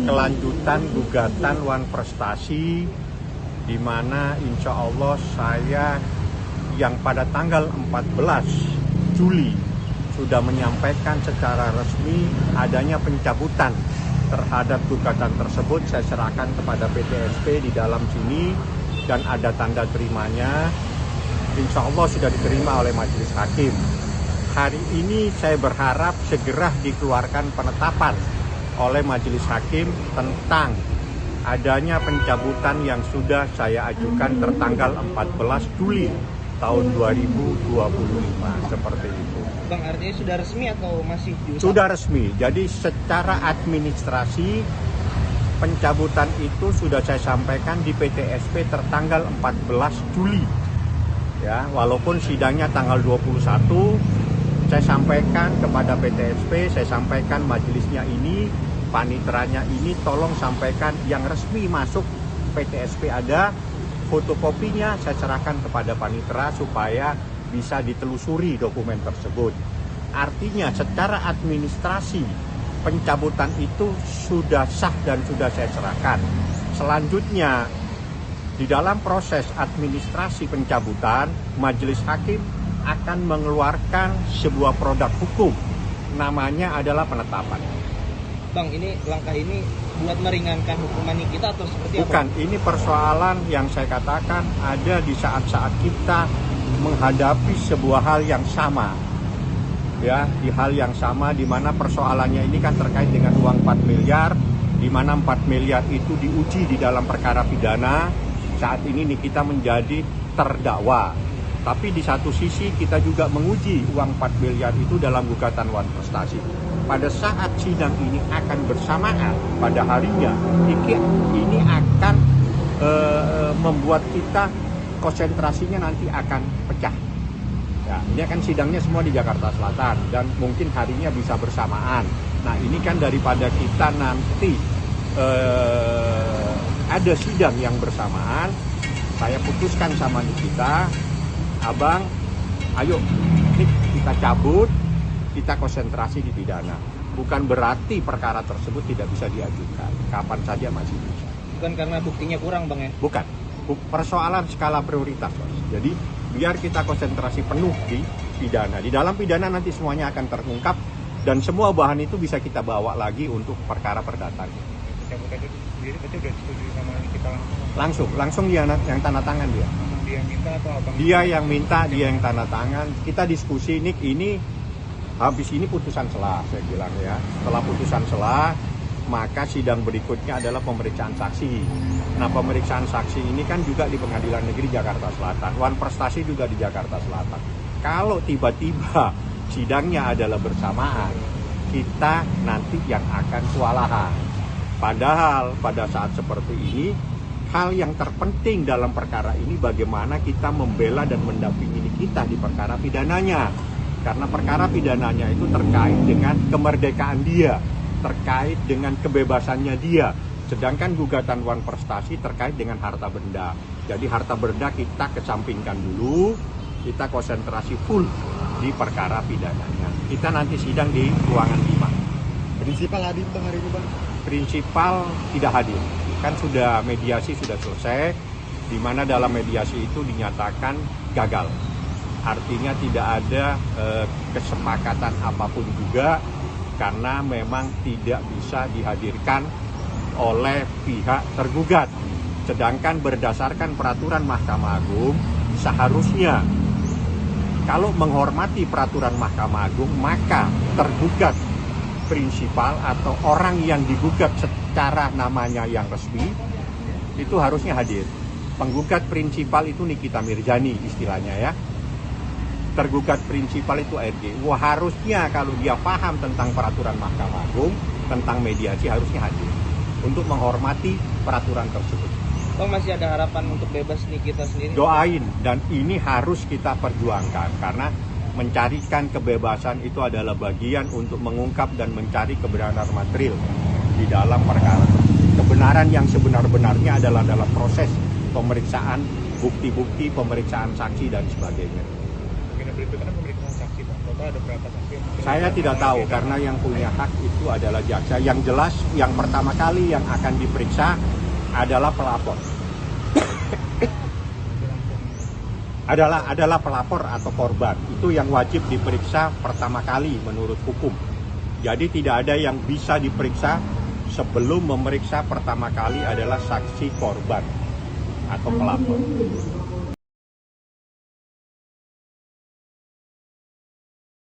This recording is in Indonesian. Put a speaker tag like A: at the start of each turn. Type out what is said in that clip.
A: kelanjutan gugatan Wan Prestasi, di mana insya Allah saya yang pada tanggal 14 Juli sudah menyampaikan secara resmi adanya pencabutan terhadap gugatan tersebut. Saya serahkan kepada PTSP di dalam sini dan ada tanda terimanya. Insya Allah sudah diterima oleh majelis hakim. Hari ini saya berharap segera dikeluarkan penetapan oleh majelis hakim tentang adanya pencabutan yang sudah saya ajukan tertanggal 14 Juli tahun 2025, seperti itu.
B: Bang, artinya sudah resmi atau masih diusahakan?
A: Sudah resmi. Jadi secara administrasi pencabutan itu sudah saya sampaikan di PTSP tertanggal 14 Juli. Ya, walaupun sidangnya tanggal 21, saya sampaikan kepada PTSP, saya sampaikan majelisnya ini, panitranya ini, tolong sampaikan yang resmi masuk PTSP ada, fotokopinya saya serahkan kepada panitera supaya bisa ditelusuri dokumen tersebut. Artinya secara administrasi pencabutan itu sudah sah dan sudah saya serahkan. Selanjutnya di dalam proses administrasi pencabutan, majelis hakim akan mengeluarkan sebuah produk hukum, namanya adalah penetapan.
B: Bang, ini langkah ini buat meringankan hukuman kita atau seperti apa?
A: Bukan, ini persoalan yang saya katakan ada di saat-saat kita menghadapi sebuah hal yang sama. Ya, di hal yang sama di mana persoalannya ini kan terkait dengan uang 4 miliar, di mana 4 miliar itu diuji di dalam perkara pidana. Saat ini kita menjadi terdakwa. Tapi di satu sisi kita juga menguji uang 4 miliar itu dalam gugatan Wan Prestasi. Pada saat sidang ini akan bersamaan pada harinya, ini akan membuat kita konsentrasinya nanti akan pecah. Ya, ini kan sidangnya semua di Jakarta Selatan dan mungkin harinya bisa bersamaan. Nah, ini kan daripada kita nanti ada sidang yang bersamaan, saya putuskan sama Nikita, Abang, ayo Nik, kita cabut, kita konsentrasi di pidana. Bukan berarti perkara tersebut tidak bisa diajukan, kapan saja masih bisa.
B: Bukan karena buktinya kurang, Bang, ya?
A: Bukan, persoalan skala prioritas, Bos. Jadi biar kita konsentrasi penuh di pidana. Di dalam pidana nanti semuanya akan terungkap dan semua bahan itu bisa kita bawa lagi untuk perkara perdata.
C: Pencabutan itu sendiri berarti udah disetujui sama kita langsung?
A: Langsung dia yang tanda tangan dia.
C: Dia yang minta atau abang?
A: Dia yang minta, dia yang tanda tangan. Kita diskusi, Nik, ini habis ini putusan selah, saya bilang ya. Setelah putusan selah, maka sidang berikutnya adalah pemeriksaan saksi. Nah, pemeriksaan saksi ini kan juga di Pengadilan Negeri Jakarta Selatan. Wan Prestasi juga di Jakarta Selatan. Kalau tiba-tiba sidangnya adalah bersamaan, kita nanti yang akan kewalahan. Padahal pada saat seperti ini, hal yang terpenting dalam perkara ini bagaimana kita membela dan mendampingi kita di perkara pidananya. Karena perkara pidananya itu terkait dengan kemerdekaan dia, terkait dengan kebebasannya dia. Sedangkan gugatan Wan Prestasi terkait dengan harta benda. Jadi harta benda kita kesampingkan dulu, kita konsentrasi full di perkara pidananya. Kita nanti sidang di ruangan 5.
C: Prinsipal hadir Bang hari ini, Bang?
A: Prinsipal tidak hadir. Kan sudah mediasi sudah selesai, di mana dalam mediasi itu dinyatakan gagal. Artinya tidak ada kesepakatan apapun juga, karena memang tidak bisa dihadirkan oleh pihak tergugat. Sedangkan berdasarkan peraturan Mahkamah Agung, seharusnya kalau menghormati peraturan Mahkamah Agung, maka tergugat prinsipal atau orang yang digugat secara namanya yang resmi itu harusnya hadir. Penggugat prinsipal itu Nikita Mirzani istilahnya ya. Tergugat prinsipal itu RG. Wah, harusnya kalau dia paham tentang peraturan Mahkamah Agung, tentang mediasi harusnya hadir untuk menghormati peraturan tersebut.
B: Bang, masih ada harapan untuk bebas Nikita sendiri?
A: Doain, dan ini harus kita perjuangkan karena mencarikan kebebasan itu adalah bagian untuk mengungkap dan mencari kebenaran material di dalam perkara. Kebenaran yang sebenar-benarnya adalah dalam proses pemeriksaan bukti-bukti, pemeriksaan saksi dan sebagainya.
C: Mungkin berikutnya pemeriksaan saksi, Bang. total ada berapa saksi?
A: Saya tidak tahu karena yang punya hak itu adalah jaksa. Yang jelas yang pertama kali yang akan diperiksa adalah pelapor. adalah pelapor atau korban. Itu yang wajib diperiksa pertama kali menurut hukum. Jadi tidak ada yang bisa diperiksa sebelum memeriksa pertama kali adalah saksi korban atau pelapor.